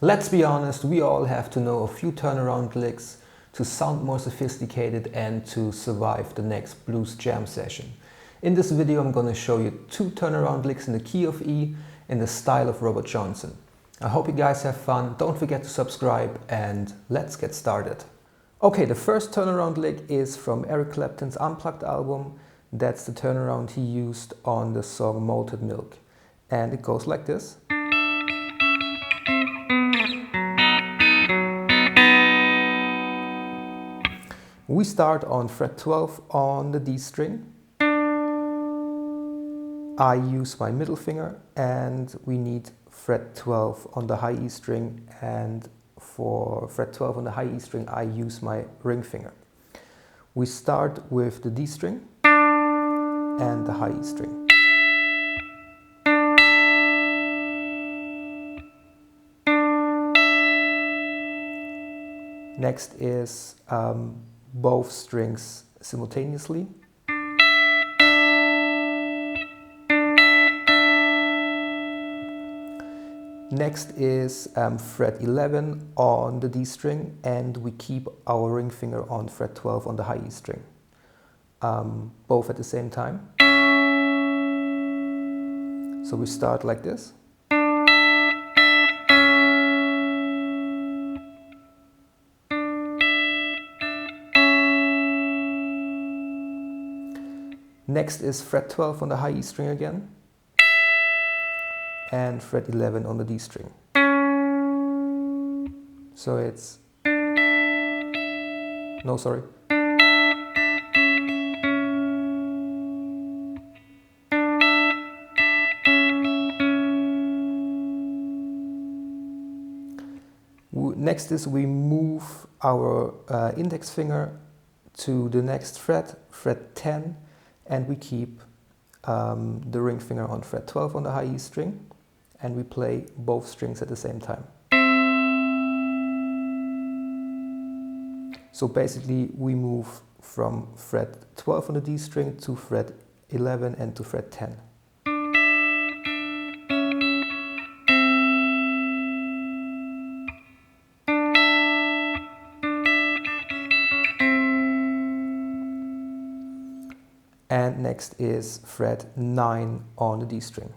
Let's be honest, we all have to know a few turnaround licks to sound more sophisticated and to survive the next blues jam session. In this video I'm going to show you 2 turnaround licks in the key of E in the style of Robert Johnson. I hope you guys have fun, don't forget to subscribe, and let's get started. Okay, the first turnaround lick is from Eric Clapton's Unplugged album. That's the turnaround he used on the song Malted Milk. And it goes like this. We start on fret 12 on the D string. I use my middle finger, and we need fret 12 on the high E string, and for fret 12 on the high E string I use my ring finger. We start with the D string and the high E string. Next is both strings simultaneously. Next is fret 11 on the D string, and we keep our ring finger on fret 12 on the high E string. Both at the same time. So we start like this. Next is fret 12 on the high E string again, and fret 11 on the D string. So it's... no, sorry. Next is we move our index finger to the next fret, fret 10, and we keep the ring finger on fret 12 on the high E string, and we play both strings at the same time. So basically we move from fret 12 on the D string to fret 11 and to fret 10. And next is fret 9 on the D string.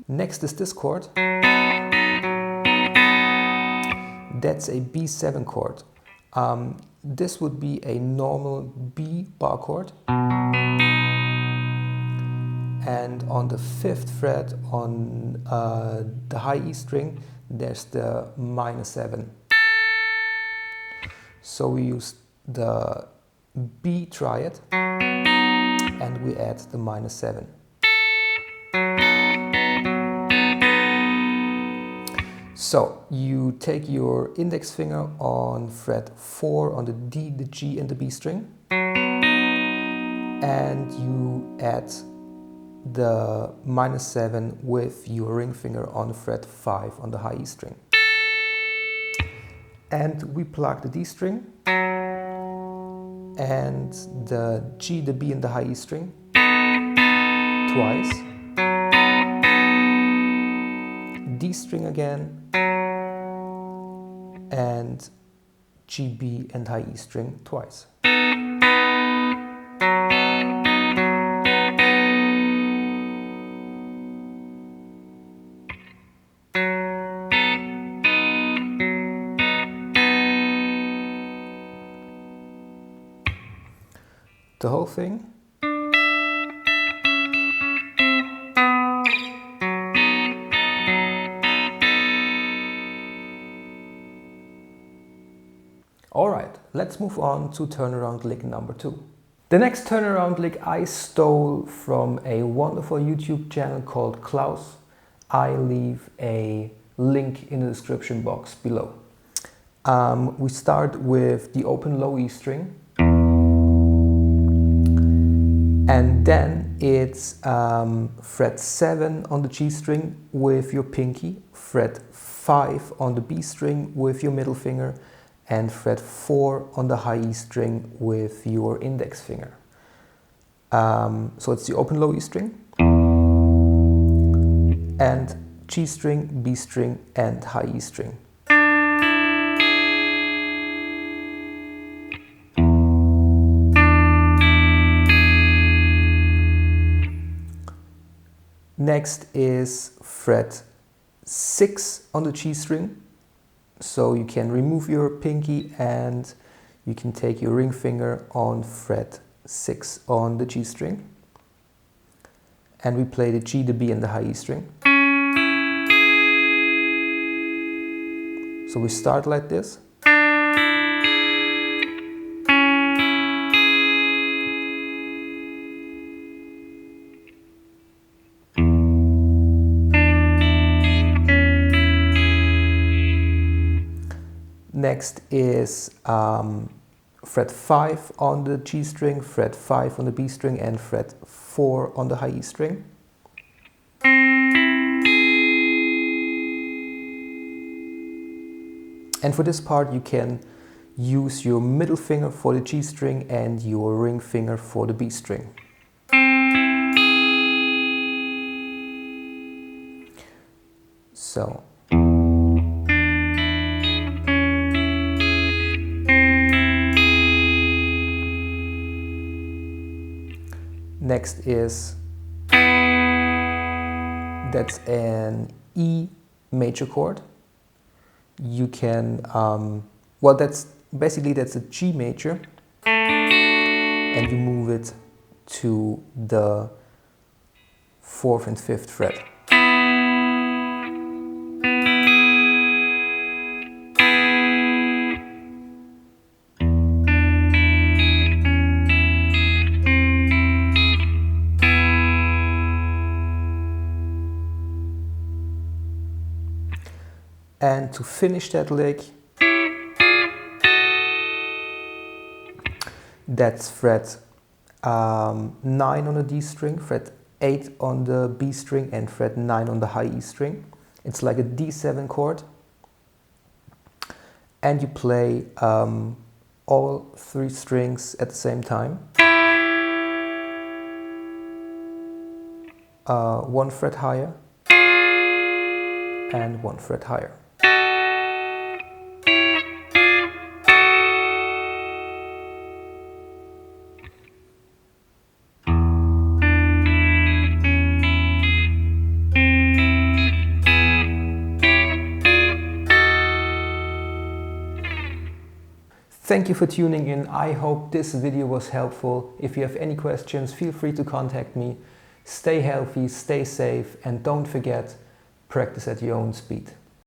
Next is this chord. That's a B7 chord. This would be a normal B bar chord. And on the 5th fret on the high E string, there's the -7. So we use the B triad and we add the -7. So you take your index finger on fret 4 on the D, the G and the B string, and you add the -7 with your ring finger on fret 5 on the high E string. And we plug the D string and the G, the B and the high E string twice. D string again, and G, B and high E string twice. The whole thing. Alright, let's move on to turnaround lick number 2. The next turnaround lick I stole from a wonderful YouTube channel called Klaus. I leave a link in the description box below. We start with the open low E string. And then it's fret 7 on the G string with your pinky, fret 5 on the B string with your middle finger and fret 4 on the high E string with your index finger. So it's the open low E string, and G string, B string and high E string. Next is fret 6 on the G string. So you can remove your pinky and you can take your ring finger on fret 6 on the G string. And we play the G, the B and the high E string. So we start like this. Next is fret 5 on the G string, fret 5 on the B string and fret 4 on the high E string. And for this part you can use your middle finger for the G string and your ring finger for the B string. So next is, that's an E major chord. You can, well that's a G major, and you move it to the 4th and 5th fret. And to finish that lick, that's fret 9 on the D string, fret 8 on the B string and fret 9 on the high E string. It's like a D7 chord. And you play all 3 strings at the same time. 1 fret higher and 1 fret higher. Thank you for tuning in. I hope this video was helpful. If you have any questions, feel free to contact me. Stay healthy, stay safe, and don't forget, practice at your own speed.